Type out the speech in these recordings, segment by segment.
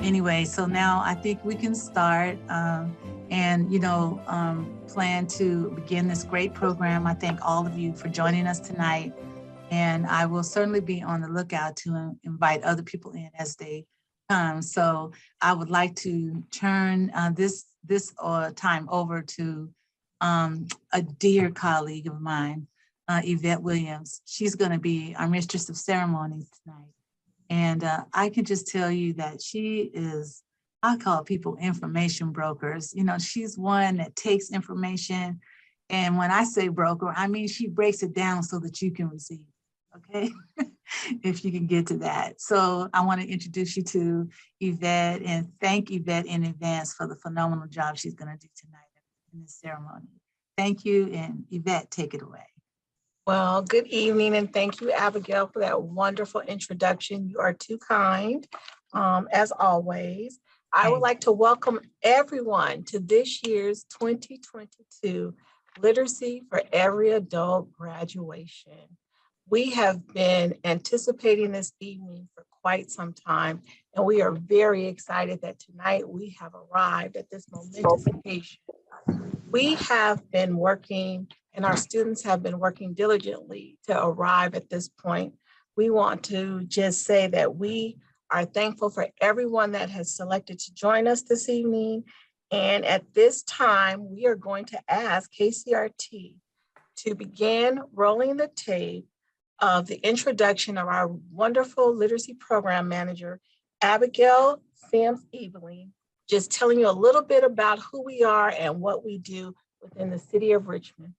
Anyway, so now I think we can start and, plan to begin this great program. I thank all of you for joining us tonight. And I will certainly be on the lookout to invite other people in as they come. So I would like to turn this time over to a dear colleague of mine, Yvette Williams. She's going to be our mistress of ceremonies tonight. And I can just tell you that she is, I call people information brokers. She's one that takes information. And when I say broker, I mean, she breaks it down so that you can receive. Okay, if you can get to that. So I want to introduce you to Yvette and thank Yvette in advance for the phenomenal job she's going to do tonight in this ceremony. Thank you, and Yvette, take it away. Well, good evening, and thank you, Abigail, for that wonderful introduction. You are too kind, as always. I would like to welcome everyone to this year's 2022 Literacy for Every Adult graduation. We have been anticipating this evening for quite some time, and we are very excited that tonight we have arrived at this momentous occasion. We have been working, and our students have been working diligently to arrive at this point. We want to just say that we are thankful for everyone that has selected to join us this evening. And at this time, we are going to ask KCRT to begin rolling the tape of the introduction of our wonderful literacy program manager, Abigail Sims-Eveling, just telling you a little bit about who we are and what we do within the city of Richmond.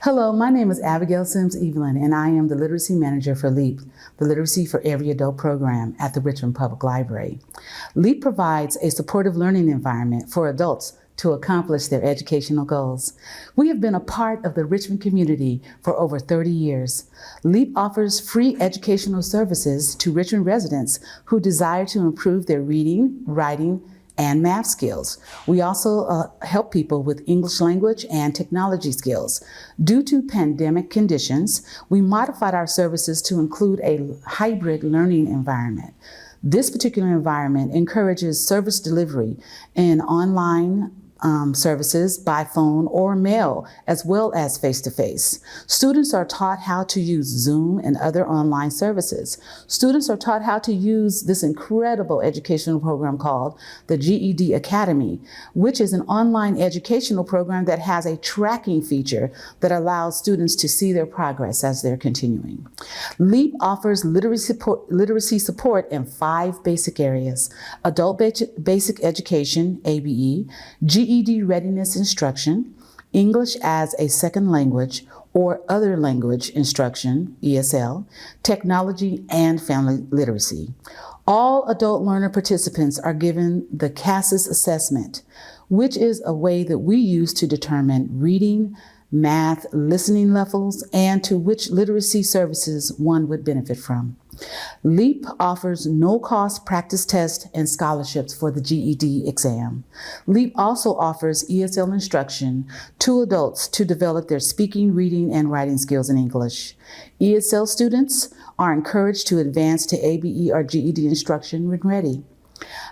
Hello, my name is Abigail Sims-Eveling, and I am the Literacy Manager for LEAP, the Literacy for Every Adult program at the Richmond Public Library. LEAP provides a supportive learning environment for adults to accomplish their educational goals. We have been a part of the Richmond community for over 30 years. LEAP offers free educational services to Richmond residents who desire to improve their reading, writing, and math skills. We also help people with English language and technology skills. Due to pandemic conditions, we modified our services to include a hybrid learning environment. This particular environment encourages service delivery in online services by phone or mail, as well as face-to-face. Students are taught how to use Zoom and other online services. Students are taught how to use this incredible educational program called the GED Academy, which is an online educational program that has a tracking feature that allows students to see their progress as they're continuing. LEAP offers literacy support in 5 basic areas: adult basic education, ABE, GED readiness instruction, English as a second language or other language instruction, ESL, technology, and family literacy. All adult learner participants are given the CASAS assessment, which is a way that we use to determine reading, math, listening levels, and to which literacy services one would benefit from. LEAP offers no-cost practice tests and scholarships for the GED exam. LEAP also offers ESL instruction to adults to develop their speaking, reading, and writing skills in English. ESL students are encouraged to advance to ABE or GED instruction when ready.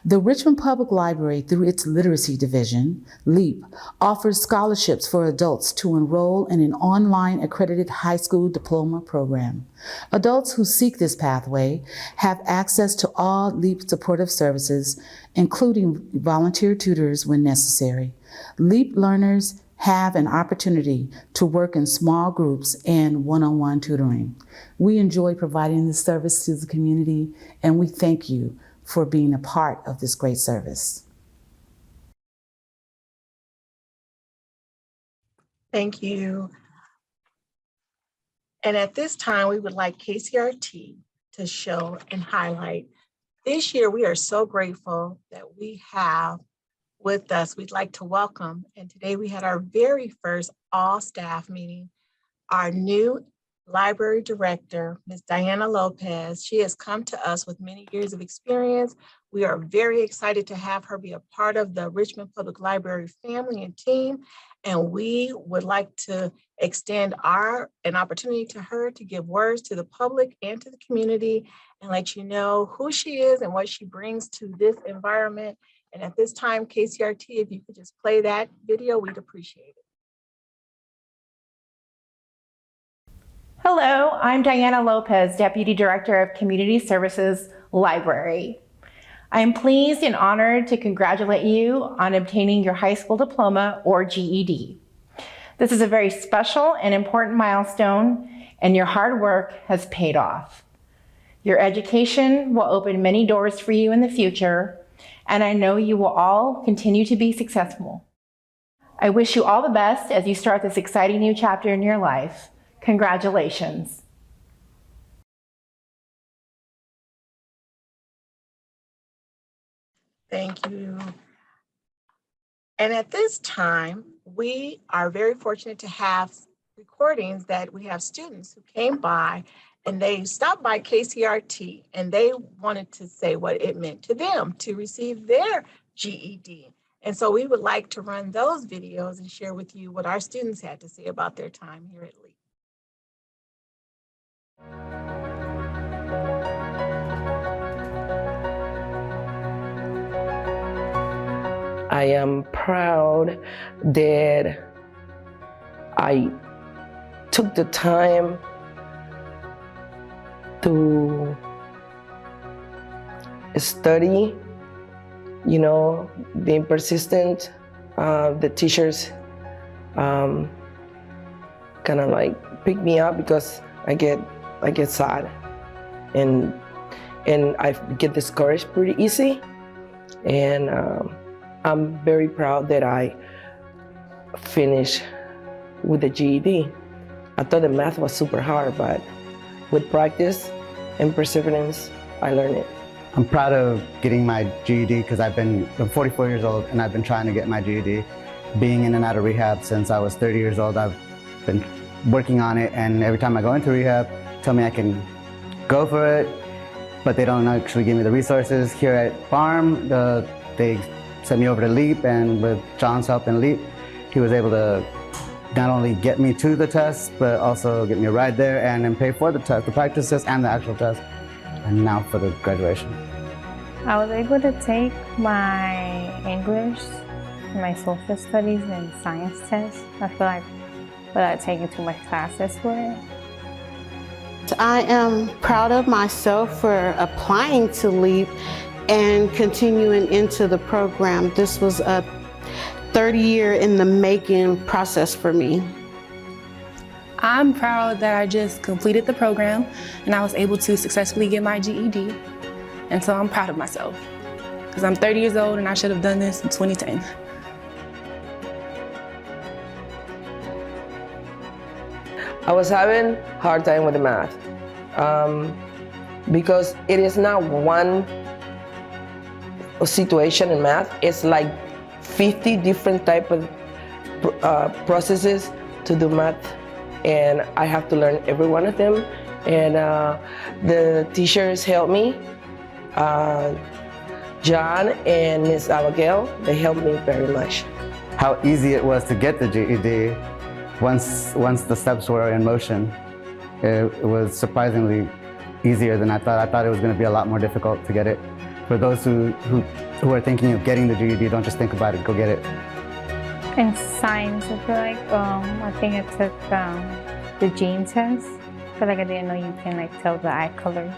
The Richmond Public Library, through its literacy division, LEAP, offers scholarships for adults to enroll in an online accredited high school diploma program. Adults who seek this pathway have access to all LEAP supportive services, including volunteer tutors when necessary. LEAP learners have an opportunity to work in small groups and one-on-one tutoring. We enjoy providing this service to the community, and we thank you for being a part of this great service. Thank you. And at this time, we would like KCRT to show and highlight. This year, we are so grateful that we have with us, we'd like to welcome, and today we had our very first all staff meeting, our new Library Director, Ms. Diana Lopez. She has come to us with many years of experience. We are very excited to have her be a part of the Richmond Public Library family and team. And we would like to extend an opportunity to her to give words to the public and to the community and let you know who she is and what she brings to this environment. And at this time, KCRT, if you could just play that video, we'd appreciate it. Hello, I'm Diana Lopez, Deputy Director of Community Services Library. I am pleased and honored to congratulate you on obtaining your high school diploma or GED. This is a very special and important milestone, and your hard work has paid off. Your education will open many doors for you in the future, and I know you will all continue to be successful. I wish you all the best as you start this exciting new chapter in your life. Congratulations. Thank you. And at this time, we are very fortunate to have recordings that we have students who came by and they stopped by KCRT and they wanted to say what it meant to them to receive their GED. And so we would like to run those videos and share with you what our students had to say about their time here at Leap. I am proud that I took the time to study, being persistent. The teachers kind of like pick me up because I get sad and I get discouraged pretty easy. And I'm very proud that I finished with the GED. I thought the math was super hard, but with practice and perseverance, I learned it. I'm proud of getting my GED because I'm 44 years old and I've been trying to get my GED. Being in and out of rehab since I was 30 years old, I've been working on it, and every time I go into rehab, tell me I can go for it, but they don't actually give me the resources. Here at Farm, they sent me over to LEAP, and with John's help in LEAP, he was able to not only get me to the test, but also get me a ride there and then pay for the test, the practice test and the actual test, and now for the graduation. I was able to take my English, my social studies, and science tests. I feel like without taking too much classes for it. I am proud of myself for applying to LEAP and continuing into the program. This was a 30-year in the making process for me. I'm proud that I just completed the program and I was able to successfully get my GED. And so I'm proud of myself because I'm 30 years old and I should have done this in 2010. I was having a hard time with the math because it is not one situation in math. It's like 50 different type of processes to do math, and I have to learn every one of them. And the teachers helped me. John and Miss Abigail, they helped me very much. How easy it was to get the GED once the steps were in motion. It was surprisingly easier than I thought. I thought it was going to be a lot more difficult to get it. For those who are thinking of getting the GED, don't just think about it, go get it. In science, I feel like I think I took the gene test. I feel like I didn't know you can tell the eye colors.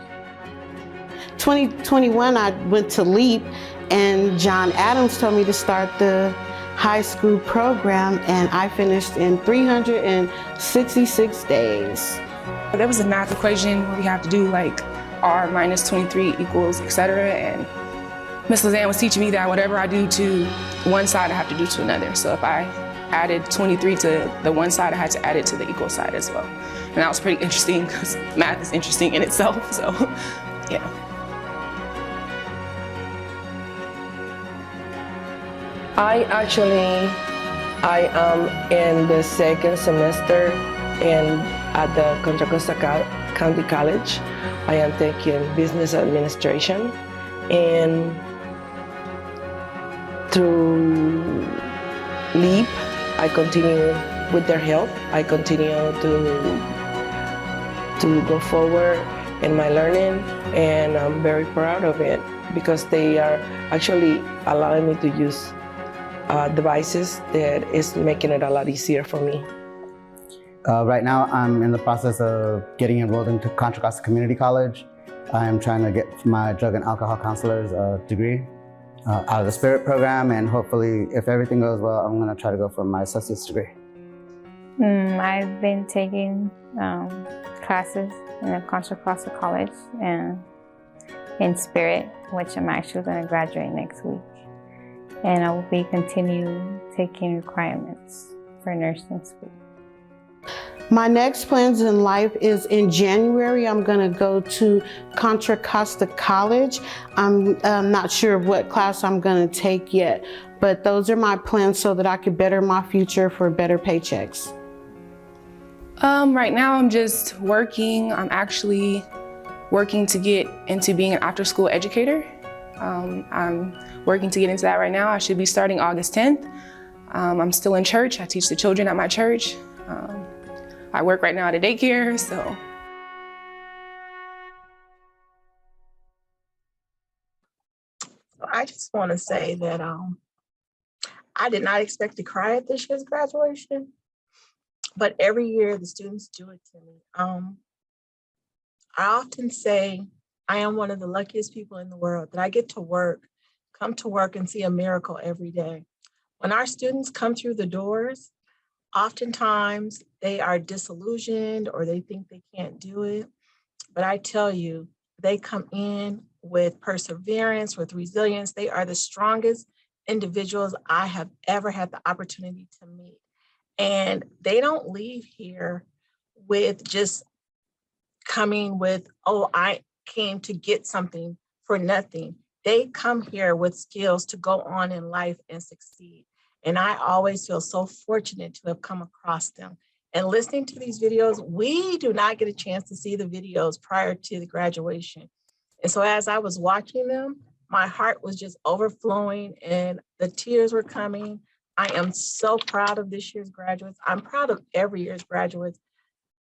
2021, I went to LEAP, and John Adams told me to start the high school program, and I finished in 366 days. There was a math equation where we have to do r minus 23 equals, etc. And Miss Lizanne was teaching me that whatever I do to one side, I have to do to another. So if I added 23 to the one side, I had to add it to the equal side as well. And that was pretty interesting because math is interesting in itself, so yeah. I am in the second semester and at the Contra Costa County College. I am taking business administration, and through LEAP, I continue with their help. I continue to go forward in my learning, and I'm very proud of it because they are actually allowing me to use devices that is making it a lot easier for me. Right now, I'm in the process of getting enrolled into Contra Costa Community College. I'm trying to get my drug and alcohol counselor's degree out of the Spirit program, and hopefully, if everything goes well, I'm going to try to go for my associate's degree. I've been taking classes in the Contra Costa College and in Spirit, which I'm actually going to graduate next week. And I will be continuing taking requirements for nursing school. My next plans in life is in January, I'm going to go to Contra Costa College. I'm not sure what class I'm going to take yet, but those are my plans so that I can better my future for better paychecks. Right now I'm just working. I'm actually working to get into being an after-school educator. I'm working to get into that right now. I should be starting August 10th. I'm still in church. I teach the children at my church. I work right now at a daycare, so. I just want to say that I did not expect to cry at this year's graduation, but every year the students do it to me. I often say I am one of the luckiest people in the world that I get to come to work and see a miracle every day. When our students come through the doors, oftentimes they are disillusioned or they think they can't do it. But I tell you, they come in with perseverance, with resilience. They are the strongest individuals I have ever had the opportunity to meet. And they don't leave here with just coming with, oh, I came to get something for nothing. They come here with skills to go on in life and succeed. And I always feel so fortunate to have come across them. And listening to these videos, we do not get a chance to see the videos prior to the graduation. And so as I was watching them, my heart was just overflowing and the tears were coming. I am so proud of this year's graduates. I'm proud of every year's graduates.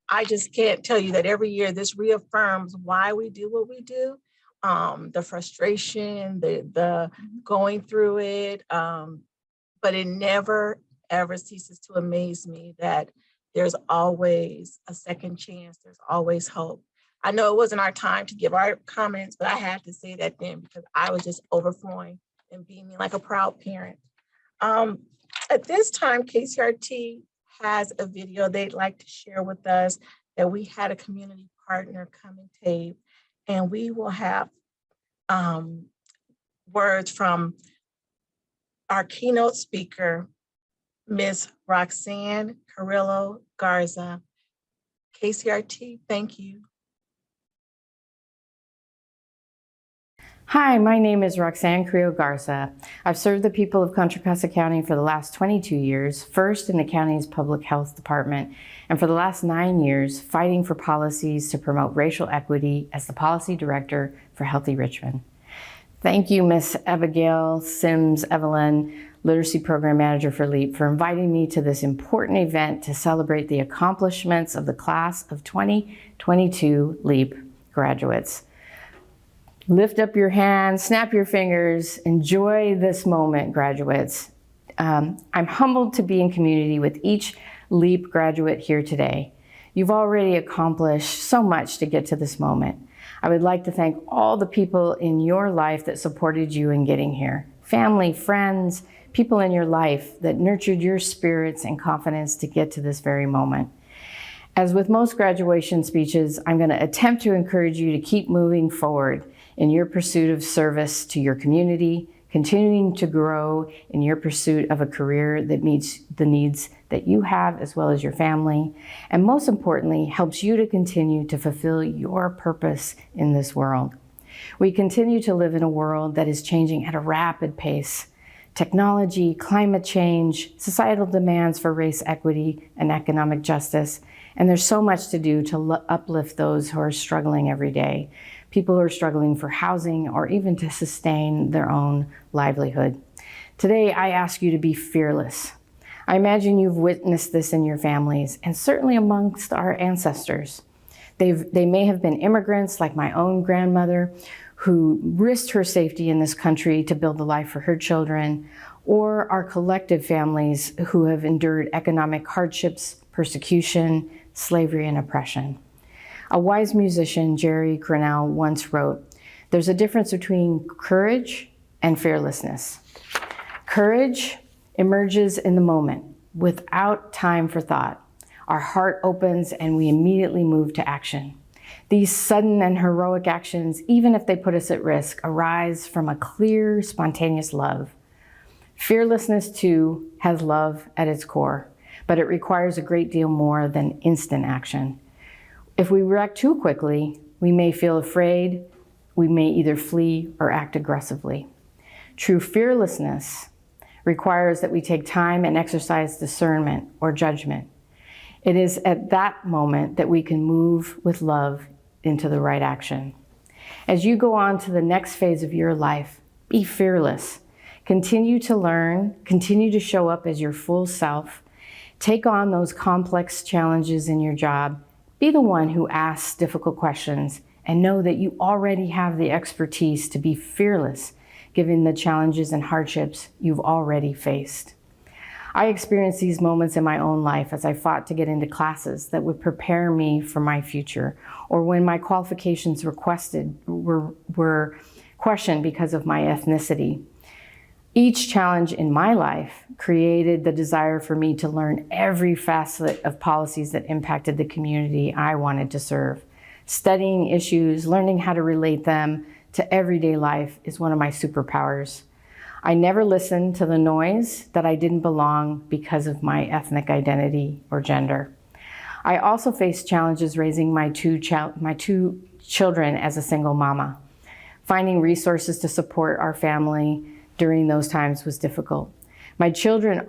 I just can't tell you that every year this reaffirms why we do what we do. The frustration, the going through it, but it never, ever ceases to amaze me that there's always a second chance. There's always hope. I know it wasn't our time to give our comments, but I had to say that then because I was just overflowing and beaming like a proud parent. At this time, KCRT has a video they'd like to share with us that we had a community partner come and tape, and we will have words from our keynote speaker, Ms. Roxanne Carrillo Garza. KCRT, thank you. Hi, my name is Roxanne Carrillo Garza. I've served the people of Contra Costa County for the last 22 years, first in the county's public health department, and for the last 9 years, fighting for policies to promote racial equity as the policy director for Healthy Richmond. Thank you, Ms. Abigail Sims Evelyn, Literacy Program Manager for LEAP, for inviting me to this important event to celebrate the accomplishments of the class of 2022 LEAP graduates. Lift up your hands, snap your fingers, enjoy this moment, graduates. I'm humbled to be in community with each LEAP graduate here today. You've already accomplished so much to get to this moment. I would like to thank all the people in your life that supported you in getting here. Family, friends, people in your life that nurtured your spirits and confidence to get to this very moment. As with most graduation speeches, I'm going to attempt to encourage you to keep moving forward in your pursuit of service to your community, continuing to grow in your pursuit of a career that meets the needs that you have as well as your family, and most importantly, helps you to continue to fulfill your purpose in this world. We continue to live in a world that is changing at a rapid pace. technology, climate change, societal demands for race equity and economic justice. And there's so much to do to uplift those who are struggling every day. People who are struggling for housing or even to sustain their own livelihood. Today, I ask you to be fearless. I imagine you've witnessed this in your families and certainly amongst our ancestors. They may have been immigrants like my own grandmother who risked her safety in this country to build a life for her children, or our collective families who have endured economic hardships, persecution, slavery, and oppression. A wise musician, Jerry Grinnell, once wrote, "There's a difference between courage and fearlessness. Courage emerges in the moment without time for thought. Our heart opens and we immediately move to action. These sudden and heroic actions, even if they put us at risk, arise from a clear, spontaneous love. Fearlessness, too, has love at its core, but it requires a great deal more than instant action. If we react too quickly, we may feel afraid, we may either flee or act aggressively. True fearlessness requires that we take time and exercise discernment or judgment. It is at that moment that we can move with love into the right action. As you go on to the next phase of your life, be fearless. Continue to learn, continue to show up as your full self, take on those complex challenges in your job, be the one who asks difficult questions, and know that you already have the expertise to be fearless given the challenges and hardships you've already faced. I experienced these moments in my own life as I fought to get into classes that would prepare me for my future, or when my qualifications were questioned because of my ethnicity. Each challenge in my life created the desire for me to learn every facet of policies that impacted the community I wanted to serve. Studying issues, learning how to relate them to everyday life is one of my superpowers. I never listened to the noise that I didn't belong because of my ethnic identity or gender. I also faced challenges raising my two children as a single mama. Finding resources to support our family during those times was difficult. My children,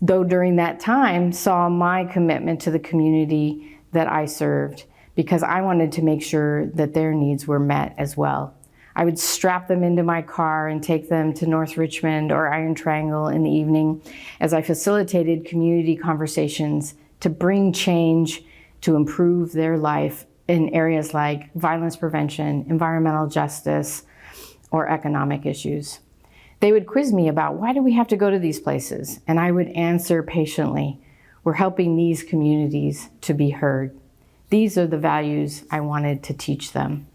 though during that time, saw my commitment to the community that I served because I wanted to make sure that their needs were met as well. I would strap them into my car and take them to North Richmond or Iron Triangle in the evening as I facilitated community conversations to bring change to improve their life in areas like violence prevention, environmental justice, or economic issues. They would quiz me about why do we have to go to these places? And I would answer patiently, we're helping these communities to be heard. These are the values I wanted to teach them.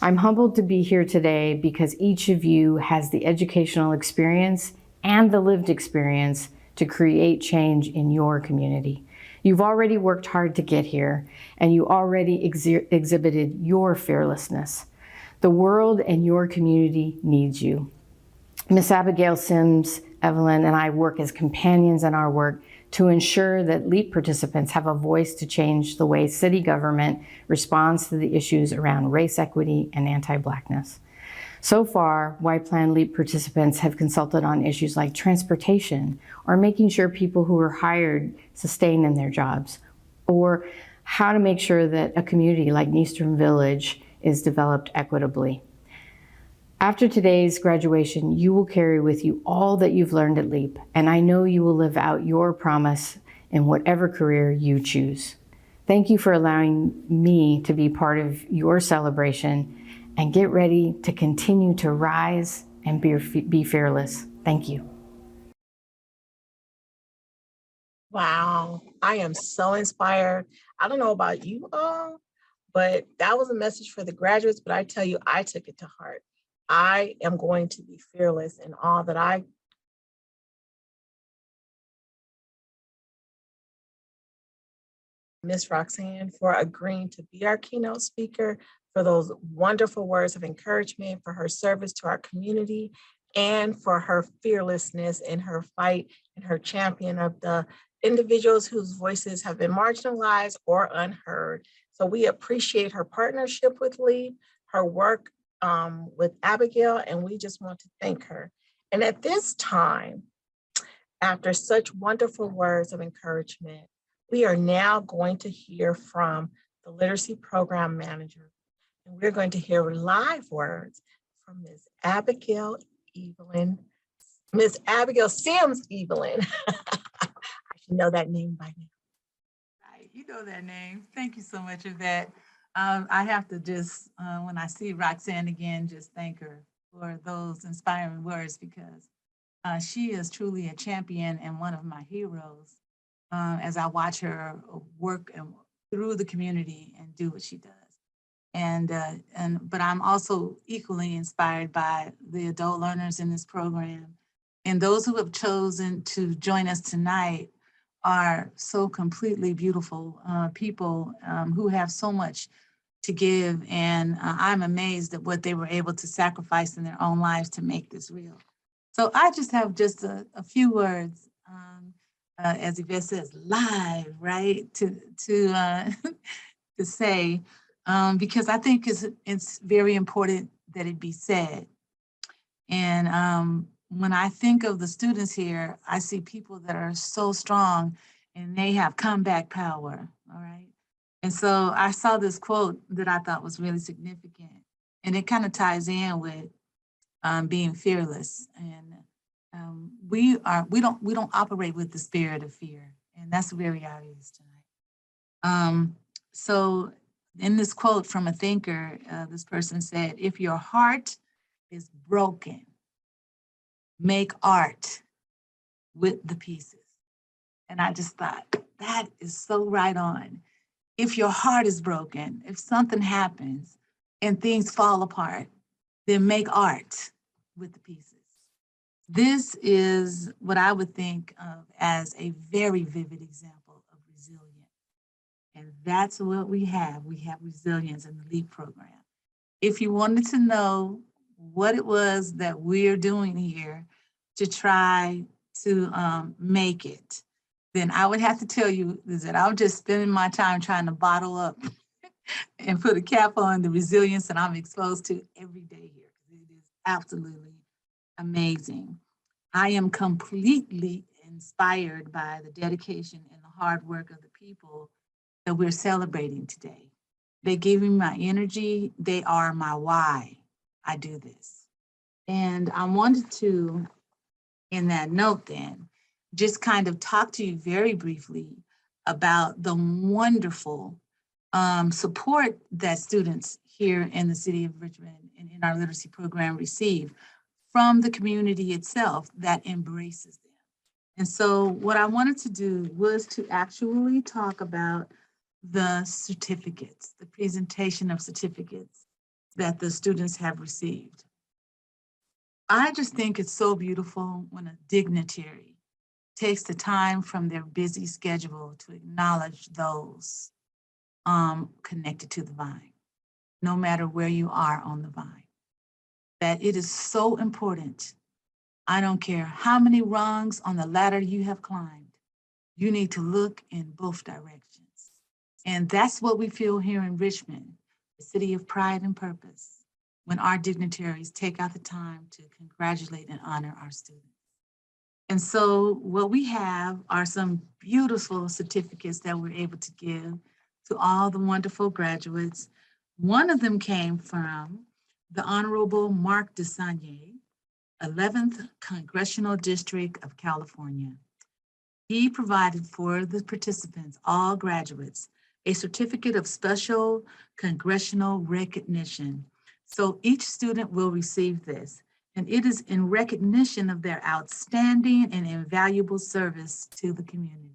I'm humbled to be here today because each of you has the educational experience and the lived experience to create change in your community. You've already worked hard to get here, and you already exhibited your fearlessness. The world and your community needs you. Miss Abigail Sims, Evelyn, and I work as companions in our work to ensure that LEAP participants have a voice to change the way city government responds to the issues around race equity and anti-Blackness. So far, White Plan LEAP participants have consulted on issues like transportation, or making sure people who are hired sustain in their jobs, or how to make sure that a community like Eastern Village is developed equitably. After today's graduation, you will carry with you all that you've learned at LEAP, and I know you will live out your promise in whatever career you choose. Thank you for allowing me to be part of your celebration, and get ready to continue to rise and be fearless. Thank you. Wow, I am so inspired. I don't know about you all, but that was a message for the graduates, but I tell you, I took it to heart. I am going to be fearless in all that I Miss Roxanne for agreeing to be our keynote speaker, for those wonderful words of encouragement, for her service to our community, and for her fearlessness in her fight and her champion of the individuals whose voices have been marginalized or unheard. So we appreciate her partnership with LEAP, her work with Abigail, and we just want to thank her. And at this time, after such wonderful words of encouragement, we are now going to hear from the Literacy Program Manager. And we're going to hear live words from Ms. Abigail Sims Evelyn. I should know that name by now. Right, you know that name. Thank you so much for that. I have to just, when I see Roxanne again, just thank her for those inspiring words, because she is truly a champion and one of my heroes as I watch her work through the community and do what she does. But I'm also equally inspired by the adult learners in this program. And those who have chosen to join us tonight are so completely beautiful people who have so much to give. And I'm amazed at what they were able to sacrifice in their own lives to make this real. So I just have just a few words, as Yvette says, live, right, to to say, because I think it's very important that it be said. And when I think of the students here, I see people that are so strong and they have comeback power, all right? And so I saw this quote that I thought was really significant, and it kind of ties in with being fearless. And we don't operate with the spirit of fear, and that's very obvious tonight. So in this quote from a thinker, this person said, "If your heart is broken, make art with the pieces." And I just thought, that is so right on. If your heart is broken, if something happens and things fall apart, then make art with the pieces. This is what I would think of as a very vivid example of resilience. And that's what we have. We have resilience in the LEAP program. If you wanted to know what it was that we're doing here to try to make it, then I would have to tell you is that I'm just spending my time trying to bottle up and put a cap on the resilience that I'm exposed to every day here. It is absolutely amazing. I am completely inspired by the dedication and the hard work of the people that we're celebrating today. They give me my energy. They are my why I do this. And I wanted to, in that note then, just kind of talk to you very briefly about the wonderful support that students here in the city of Richmond and in our literacy program receive from the community itself that embraces them. And so what I wanted to do was to actually talk about the certificates, the presentation of certificates that the students have received. I just think it's so beautiful when a dignitary takes the time from their busy schedule to acknowledge those connected to the vine, no matter where you are on the vine. That it is so important. I don't care how many rungs on the ladder you have climbed, you need to look in both directions. And that's what we feel here in Richmond, the city of pride and purpose, when our dignitaries take out the time to congratulate and honor our students. And so what we have are some beautiful certificates that we're able to give to all the wonderful graduates. One of them came from the Honorable Mark DeSagne, 11th Congressional District of California. He provided for the participants, all graduates, a certificate of special congressional recognition. So each student will receive this, and it is in recognition of their outstanding and invaluable service to the community.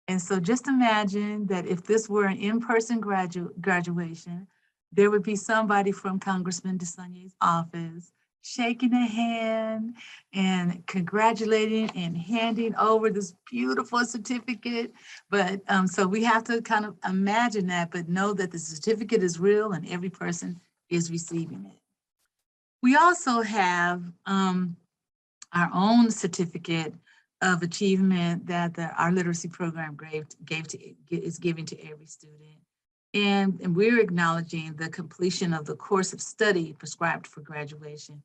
And so just imagine that if this were an in-person graduation, there would be somebody from Congressman DeSagne's office shaking a hand and congratulating and handing over this beautiful certificate. But so we have to kind of imagine that, but know that the certificate is real and every person is receiving it. We also have our own certificate of achievement that our literacy program is giving to every student. And we're acknowledging the completion of the course of study prescribed for graduation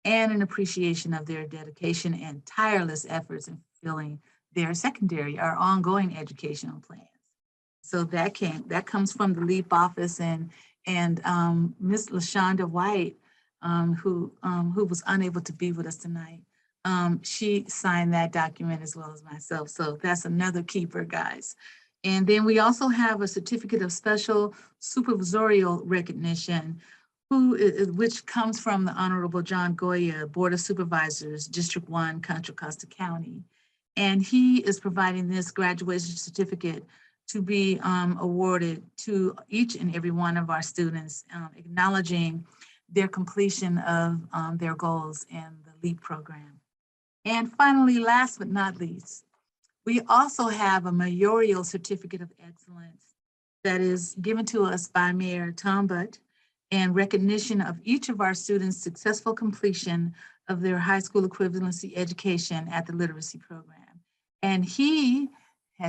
and an appreciation of their dedication and tireless efforts in fulfilling their secondary or ongoing educational plans. So that comes from the LEAP office, and Ms. LaShonda White, who was unable to be with us tonight. She signed that document as well as myself. So that's another keeper, guys. And then we also have a certificate of special supervisorial recognition, which comes from the Honorable John Goya, Board of Supervisors, District 1, Contra Costa County. And he is providing this graduation certificate to be awarded to each and every one of our students, acknowledging their completion of their goals in the LEAP program. And finally, last but not least, we also have a mayoral certificate of excellence that is given to us by Mayor Tom Butt in recognition of each of our students' successful completion of their high school equivalency education at the literacy program. And he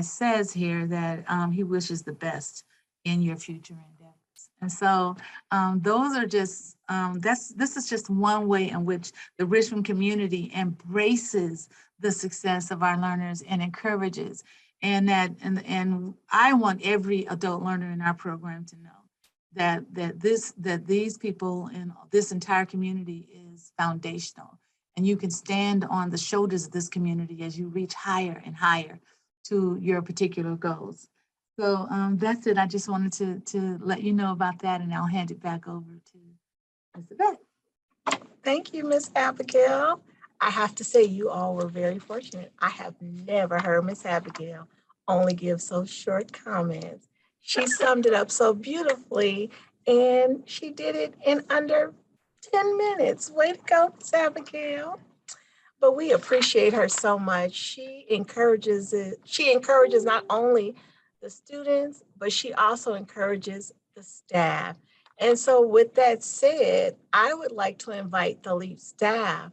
says here that he wishes the best in your future endeavors. And so those are just, this is just one way in which the Richmond community embraces the success of our learners and encourages. And I want every adult learner in our program to know that these people in this entire community is foundational. And you can stand on the shoulders of this community as you reach higher and higher to your particular goals. So that's it. I just wanted to let you know about that, and I'll hand it back over to Ms. Yvette. Thank you, Ms. Abigail. I have to say, you all were very fortunate. I have never heard Ms. Abigail only give so short comments. She summed it up so beautifully, and she did it in under 10 minutes. Way to go, Ms. Abigail. But we appreciate her so much. She encourages not only the students, but she also encourages the staff. And so with that said, I would like to invite the LEAP staff.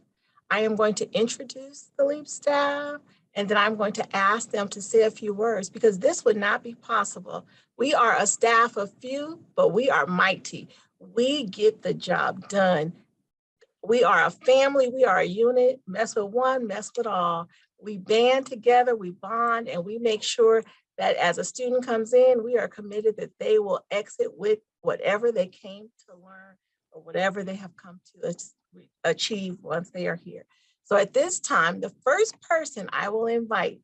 I am going to introduce the LEAP staff, and then I'm going to ask them to say a few words, because this would not be possible. We are a staff of few, but we are mighty. We get the job done. We are a family, we are a unit. Mess with one, mess with all. We band together, we bond, and we make sure that as a student comes in, we are committed that they will exit with whatever they came to learn or whatever they have come to achieve once they are here. So at this time, the first person I will invite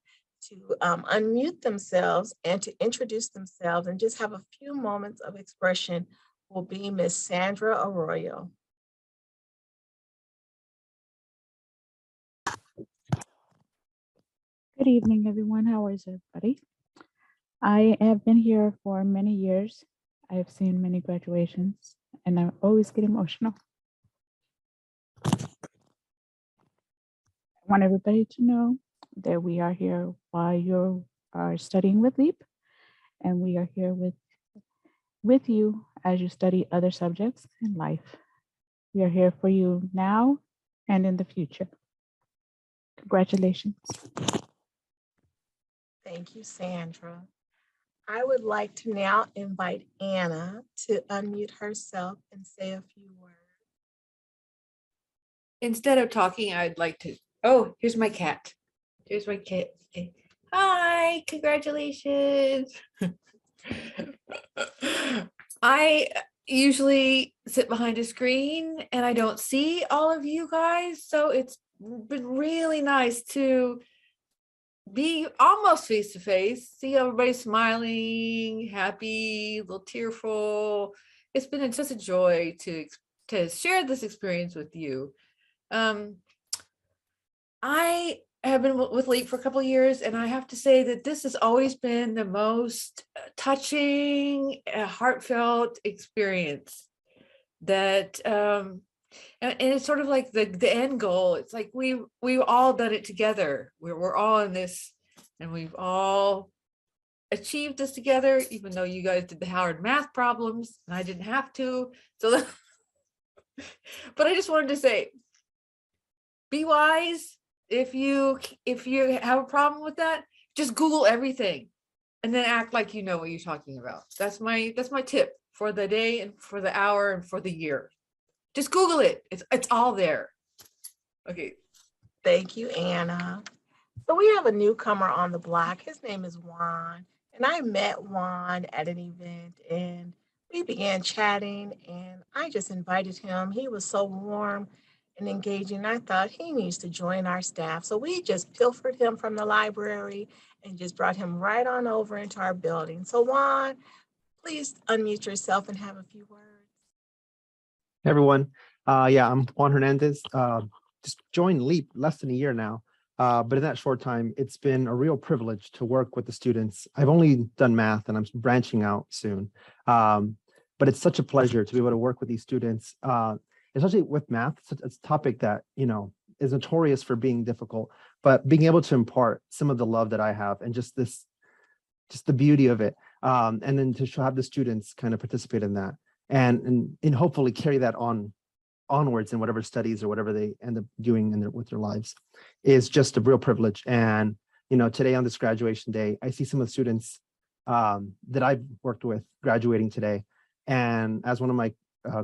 to unmute themselves and to introduce themselves and just have a few moments of expression will be Ms. Sandra Arroyo. Good evening, everyone. How is everybody? I have been here for many years. I have seen many graduations, and I always get emotional. I want everybody to know that we are here while you are studying with LEAP, and we are here with you as you study other subjects in life. We are here for you now and in the future. Congratulations. Thank you, Sandra. I would like to now invite Anna to unmute herself and say a few words. Instead of talking, I'd like to, oh, here's my cat. Here's my cat. Hi, congratulations. I usually sit behind a screen and I don't see all of you guys. So it's been really nice to be almost face to face, see everybody smiling, happy, a little tearful. It's been such a joy to share this experience with you. I have been with LEAP for a couple of years, and I have to say that this has always been the most touching, heartfelt experience that and it's sort of like the end goal. It's like we've all done it together. We're all in this, and we've all achieved this together, even though you guys did the Howard math problems and I didn't have to. So, but I just wanted to say, be wise. If you have a problem with that, just Google everything and then act like you know what you're talking about. That's my tip for the day and for the hour and for the year. Just Google it. It's all there. Okay. Thank you, Anna. So we have a newcomer on the block. His name is Juan. And I met Juan at an event and we began chatting and I just invited him. He was so warm and engaging. I thought he needs to join our staff. So we just pilfered him from the library and just brought him right on over into our building. So Juan, please unmute yourself and have a few words. Hey everyone. Yeah, I'm Juan Hernandez. Just joined LEAP less than a year now. But in that short time, it's been a real privilege to work with the students. I've only done math and I'm branching out soon. But it's such a pleasure to be able to work with these students, especially with math. It's a topic that, is notorious for being difficult, but being able to impart some of the love that I have and just the beauty of it. And then to have the students kind of participate in that and hopefully carry that onwards in whatever studies or whatever they end up doing with their lives is just a real privilege. And, today on this graduation day, I see some of the students that I've worked with graduating today. And as one of my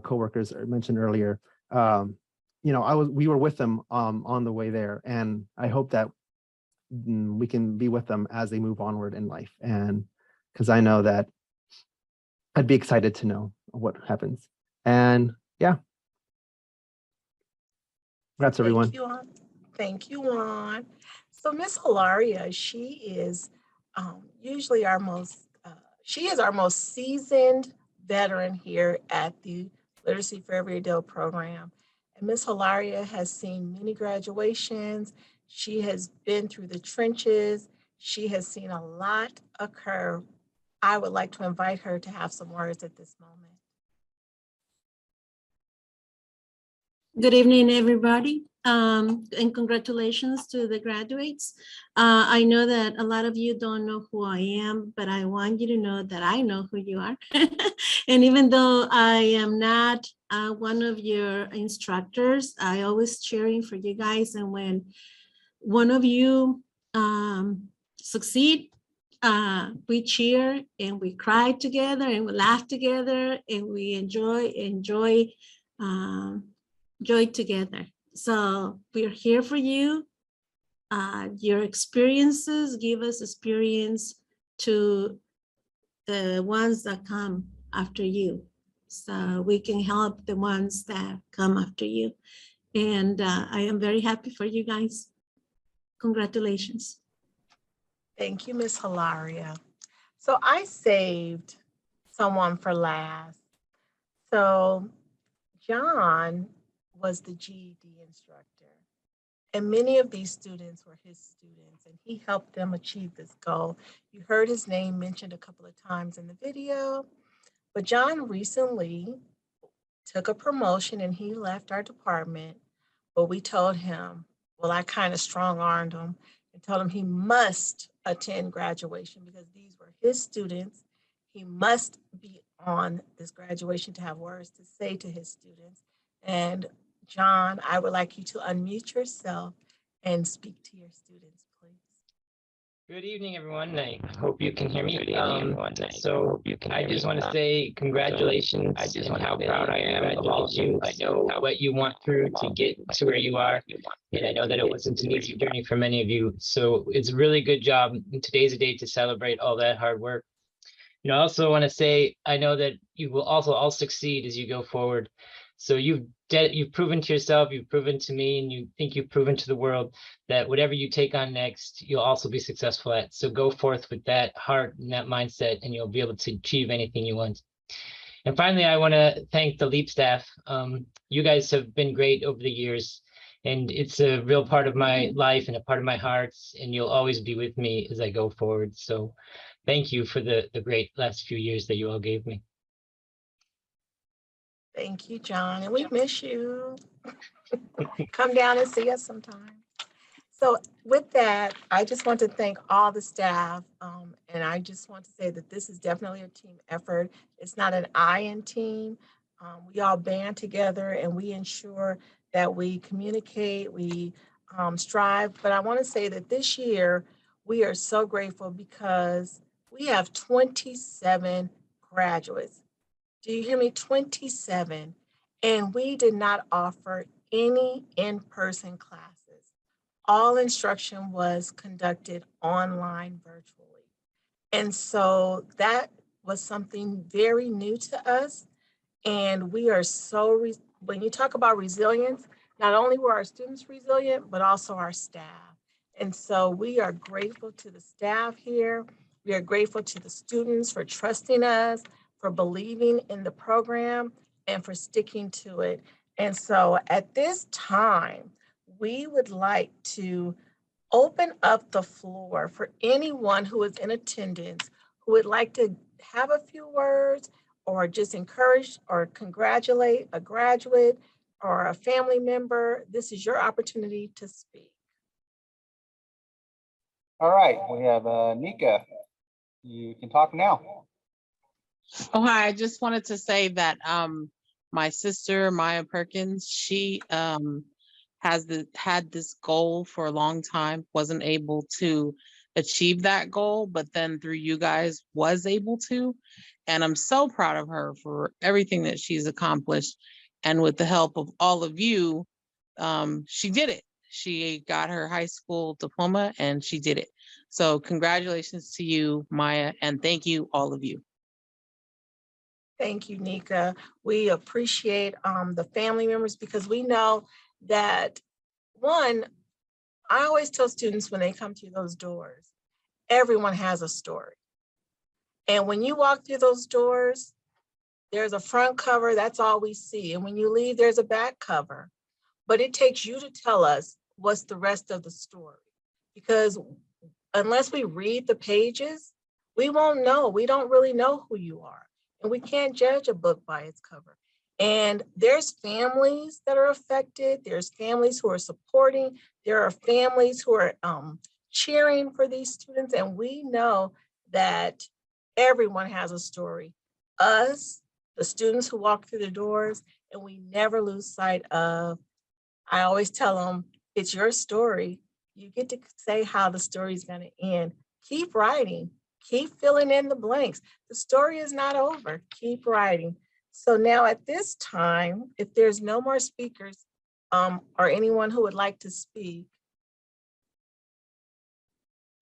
coworkers mentioned earlier, we were with them on the way there. And I hope that we can be with them as they move onward in life. And because I know that I'd be excited to know what happens. And yeah. Congrats, everyone. Thank you, Juan. So Miss Hilaria, she is usually she is our most seasoned veteran here at the Literacy for Every Adult program. And Miss Hilaria has seen many graduations. She has been through the trenches. She has seen a lot occur. I would like to invite her to have some words at this moment. Good evening, everybody, and congratulations to the graduates. I know that a lot of you don't know who I am, but I want you to know that I know who you are. And even though I am not one of your instructors, I always cheering for you guys. And when one of you succeed, we cheer and we cry together and we laugh together and we enjoy together. So we're here for you. Your experiences give us experience to the ones that come after you. So we can help the ones that come after you. And I am very happy for you guys. Congratulations. Thank you, Miss Hilaria. So I saved someone for last. So John was the GED instructor, and many of these students were his students, and he helped them achieve this goal. You heard his name mentioned a couple of times in the video, but John recently took a promotion and he left our department, but we told him, well, I kind of strong-armed him and told him he must attend graduation because these were his students. He must be on this graduation to have words to say to his students. And John, I would like you to unmute yourself and speak to your students, please. Good evening, everyone. I hope you can hear me. I just want to say congratulations and how proud I am of all of you. I know what you went through to get to where you are, and I know that it wasn't an easy journey for many of you. So it's a really good job. Today's a day to celebrate all that hard work. I also want to say, I know that you will also all succeed as you go forward. So you've proven to yourself, you've proven to me, and you think you've proven to the world that whatever you take on next, you'll also be successful at. So go forth with that heart and that mindset, and you'll be able to achieve anything you want. And finally, I want to thank the LEAP staff. You guys have been great over the years, and it's a real part of my life and a part of my heart, and you'll always be with me as I go forward. So thank you for the great last few years that you all gave me. Thank you, John, and we miss you. Come down and see us sometime. So with that, I just want to thank all the staff, and I just want to say that this is definitely a team effort. It's not an I in team. We all band together and we ensure that we communicate, we strive. But I want to say that this year, we are so grateful because we have 27 graduates. Do you hear me? 27. And we did not offer any in-person classes. All instruction was conducted online virtually. And so that was something very new to us. And we are so, when you talk about resilience, not only were our students resilient, but also our staff. And so we are grateful to the staff here. We are grateful to the students for trusting us, for believing in the program, and for sticking to it. And so at this time, we would like to open up the floor for anyone who is in attendance who would like to have a few words or just encourage or congratulate a graduate or a family member. This is your opportunity to speak. All right, we have Nika. You can talk now. Oh, hi. I just wanted to say that my sister, Maya Perkins, she had this goal for a long time, wasn't able to achieve that goal, but then through you guys was able to. And I'm so proud of her for everything that she's accomplished. And with the help of all of you, she did it. She got her high school diploma and she did it. So congratulations to you, Maya, and thank you, all of you. Thank you, Nika. We appreciate the family members because we know that, one, I always tell students when they come through those doors, everyone has a story. And when you walk through those doors, there's a front cover, that's all we see. And when you leave, there's a back cover. But it takes you to tell us what's the rest of the story. Because unless we read the pages, we won't know. We don't really know who you are. And we can't judge a book by its cover. And there's families that are affected. There's families who are supporting. There are families who are cheering for these students. And we know that everyone has a story. Us, the students who walk through the doors, and we never lose sight of, I always tell them, it's your story. You get to say how the story is going to end. Keep writing. Keep filling in the blanks. The story is not over. Keep writing. So now at this time, if there's no more speakers or anyone who would like to speak,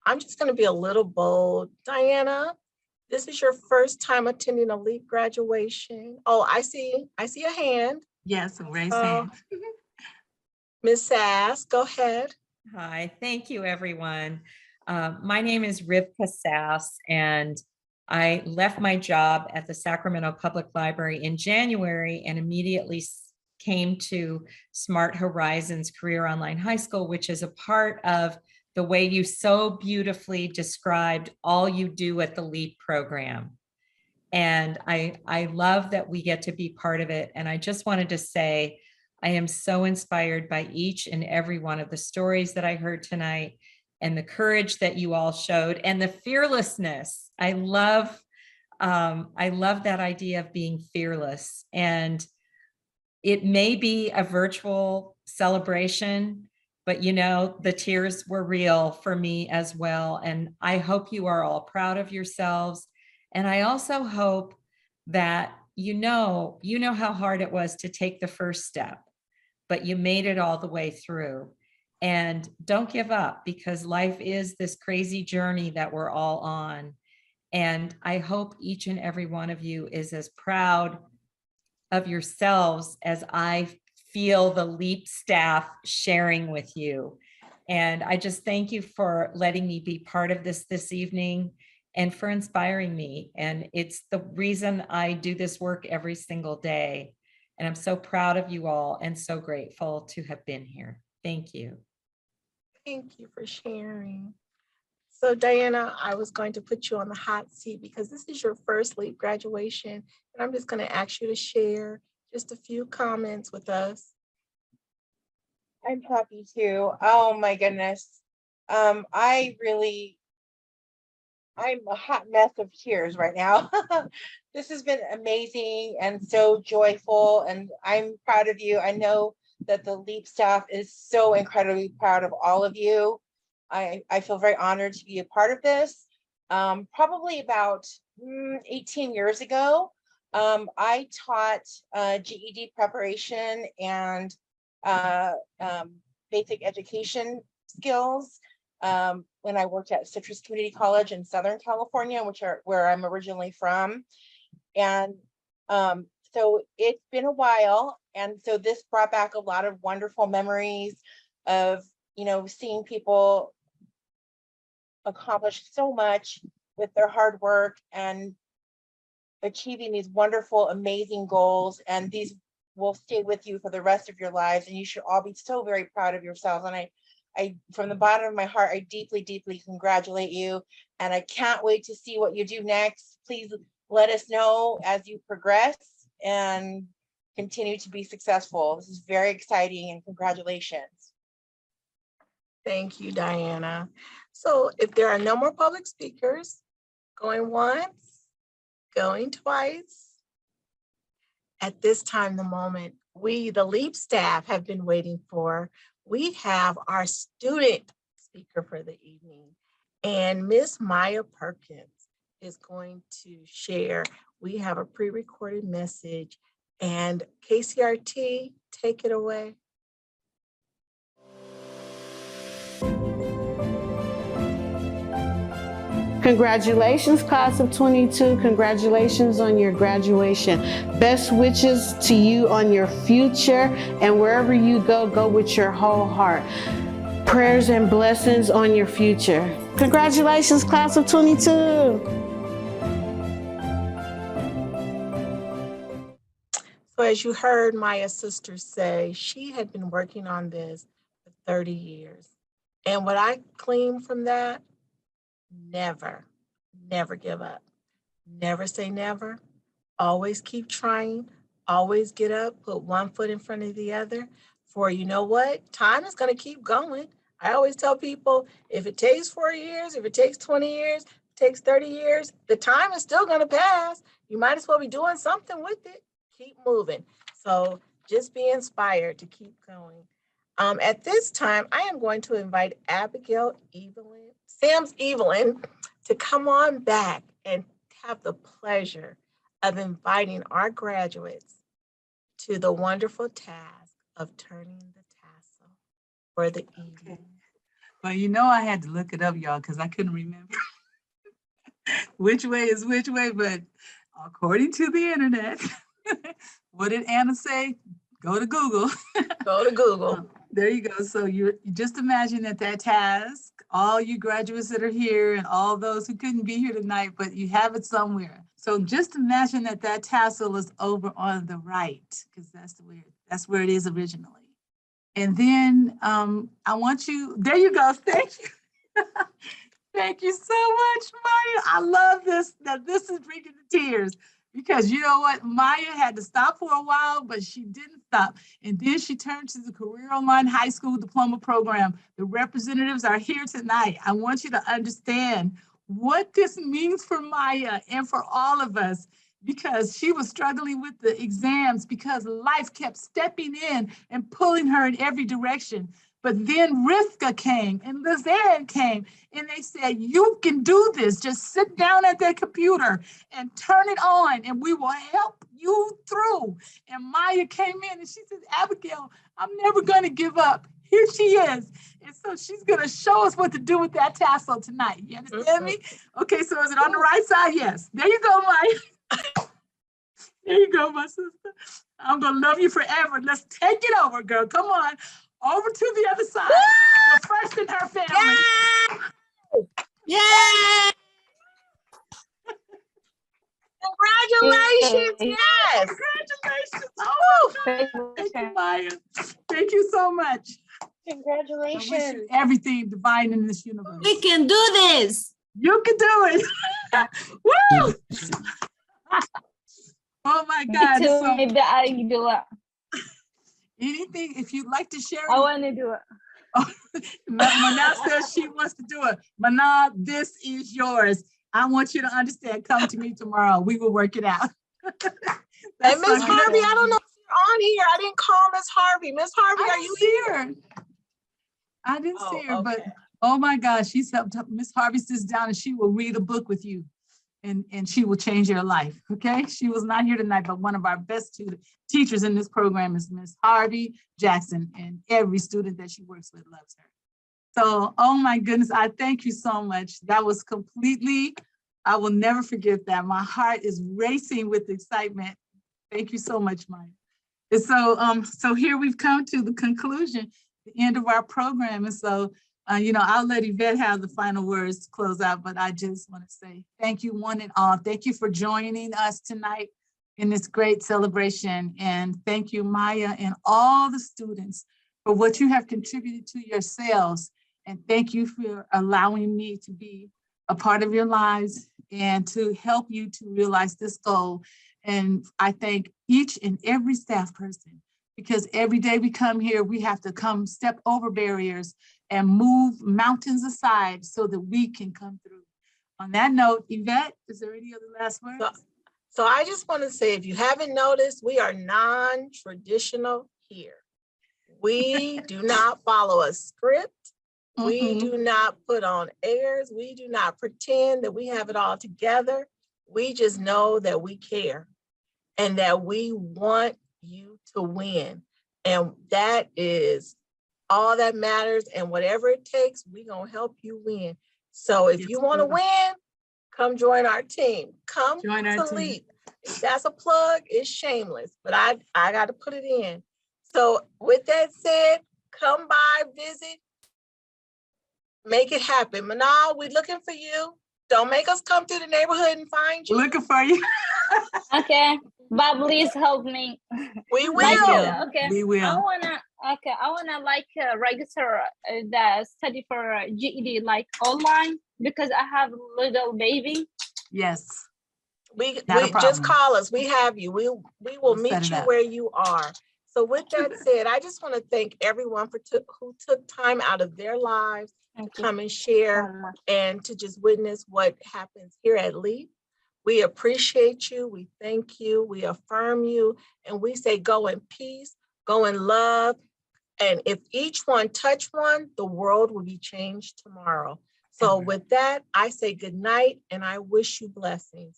I'm just going to be a little bold. Diana, this is your first time attending a LEAP graduation. Oh, I see a hand. Yes, a raised hand. Ms. Sass, go ahead. Hi, thank you, everyone. My name is Rivka Sass, and I left my job at the Sacramento Public Library in January and immediately came to Smart Horizons Career Online High School, which is a part of the way you so beautifully described all you do at the LEAP program. And I love that we get to be part of it. And I just wanted to say, I am so inspired by each and every one of the stories that I heard tonight and the courage that you all showed and the fearlessness. I love that idea of being fearless. And it may be a virtual celebration, but you know, the tears were real for me as well. And I hope you are all proud of yourselves. And I also hope that you know how hard it was to take the first step, but you made it all the way through. And don't give up, because life is this crazy journey that we're all on. And I hope each and every one of you is as proud of yourselves as I feel the LEAP staff sharing with you. And I just thank you for letting me be part of this evening and for inspiring me. And it's the reason I do this work every single day. And I'm so proud of you all and so grateful to have been here. Thank you. Thank you for sharing. So Diana, I was going to put you on the hot seat because this is your first LEAP graduation. And I'm just going to ask you to share just a few comments with us. I'm happy to. Oh my goodness. I'm a hot mess of tears right now. This has been amazing and so joyful, and I'm proud of you. I know that the LEAP staff is so incredibly proud of all of you. I feel very honored to be a part of this. Probably about 18 years ago, I taught GED preparation and basic education skills when I worked at Citrus Community College in Southern California, where I'm originally from. And so it's been a while. And so this brought back a lot of wonderful memories of, seeing people accomplish so much with their hard work and achieving these wonderful, amazing goals. And these will stay with you for the rest of your lives. And you should all be so very proud of yourselves. And I, from the bottom of my heart, I deeply, deeply congratulate you. And I can't wait to see what you do next. Please let us know as you progress and continue to be successful. This is very exciting, and congratulations. Thank you, Diana. So if there are no more public speakers, going once, going twice, at this time, the moment we, the LEAP staff, have been waiting for, we have our student speaker for the evening, and Miss Maya Perkins is going to share. We have a pre-recorded message, and KCRT, take it away. Congratulations, class of 22. Congratulations on your graduation. Best wishes to you on your future, and wherever you go, go with your whole heart. Prayers and blessings on your future. Congratulations, class of 22. So as you heard Maya's sister say, she had been working on this for 30 years. And what I gleaned from that, never give up. Never say never. Always keep trying. Always get up, put one foot in front of the other. For you know what? Time is going to keep going. I always tell people, if it takes 4 years, if it takes 20 years, if it takes 30 years, the time is still going to pass. You might as well be doing something with it. Keep moving. So just be inspired to keep going. At this time, I am going to invite Abigail Sam's Evelyn, to come on back and have the pleasure of inviting our graduates to the wonderful task of turning the tassel for the evening. Well, I had to look it up, y'all, because I couldn't remember which way is which way, but according to the internet, what did Anna say? Go to Google. Go to Google. There you go. So you just imagine that task, all you graduates that are here and all those who couldn't be here tonight, but you have it somewhere. So just imagine that tassel is over on the right, because that's where it is originally. And then I want you, there you go. Thank you. Thank you so much, Maya. I love this, that this is bringing the tears. Because you know what, Maya had to stop for a while, but she didn't stop. And then she turned to the Career Online High School Diploma Program. The representatives are here tonight. I want you to understand what this means for Maya and for all of us, because she was struggling with the exams because life kept stepping in and pulling her in every direction. But then Rivka came and Lizanne came and they said, you can do this. Just sit down at that computer and turn it on and we will help you through. And Maya came in and she said, Abigail, I'm never going to give up. Here she is. And so she's going to show us what to do with that tassel tonight. You understand me? Okay, so is it on the right side? Yes. There you go, Maya. There you go, my sister. I'm going to love you forever. Let's take it over, girl. Come on. Over to the other side. The first in her family. Yay! Yay! Congratulations. Yes. Congratulations. Oh, thank you, Maya. Thank you so much. Congratulations. I wish you everything divine in this universe. We can do this. You can do it. Woo! Oh my God. Me too. So, Maybe I do it. anything, if you'd like to share. I want to do it. Oh, Mana says she wants to do it. Mana, this is yours. I want you to understand. Come to me tomorrow. We will work it out. And Miss Harvey, I don't know if you're on here. I didn't call Miss Harvey. Miss Harvey, are you here? I didn't see her, but oh my gosh, she's helped. Miss Harvey sits down and she will read a book with you. and she will change your life, okay? She was not here tonight, but one of our best teachers in this program is Miss Harvey Jackson, and every student that she works with loves her. So, oh my goodness, I thank you so much. That was completely, I will never forget that. My heart is racing with excitement. Thank you so much, Maya. And so here we've come to the conclusion, the end of our program. And so, I'll let Yvette have the final words to close out, but I just want to say thank you one and all. Thank you for joining us tonight in this great celebration. And thank you, Maya, and all the students for what you have contributed to yourselves. And thank you for allowing me to be a part of your lives and to help you to realize this goal. And I thank each and every staff person, because every day we come here, we have to come step over barriers and move mountains aside so that we can come through. On that note, Yvette, is there any other last words? So I just want to say, if you haven't noticed, we are non-traditional here. We do not follow a script. We do not put on airs. We do not pretend that we have it all together. We just know that we care and that we want you to win. And that is all that matters. And whatever it takes, we're going to help you win. So if you want to win, come join our team. Come to Leap. If that's a plug, it's shameless, but I got to put it in. So with that said, come by, visit, make it happen. Manal, we're looking for you. Don't make us come to the neighborhood and find you. Looking for you. Okay, but please help me. We will. Okay, We will. I wanna register the study for GED like online because I have a little baby. Yes. We just call us. We have you. We will meet you where you are. So with that said, I just want to thank everyone who took time out of their lives to come and share and to just witness what happens here at Leap. We appreciate you. We thank you. We affirm you. And we say, go in peace, go in love. And if each one touch one, the world will be changed tomorrow. So with that, I say good night and I wish you blessings.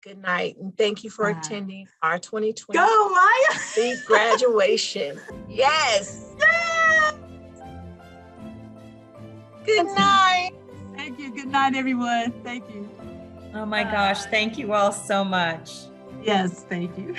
Good night. And thank you for attending our 2020 Go, Maya. Leap graduation. Yes. Good night. Thank you. Good night, everyone. Thank you. Oh my gosh, thank you all so much. Yes, thank you.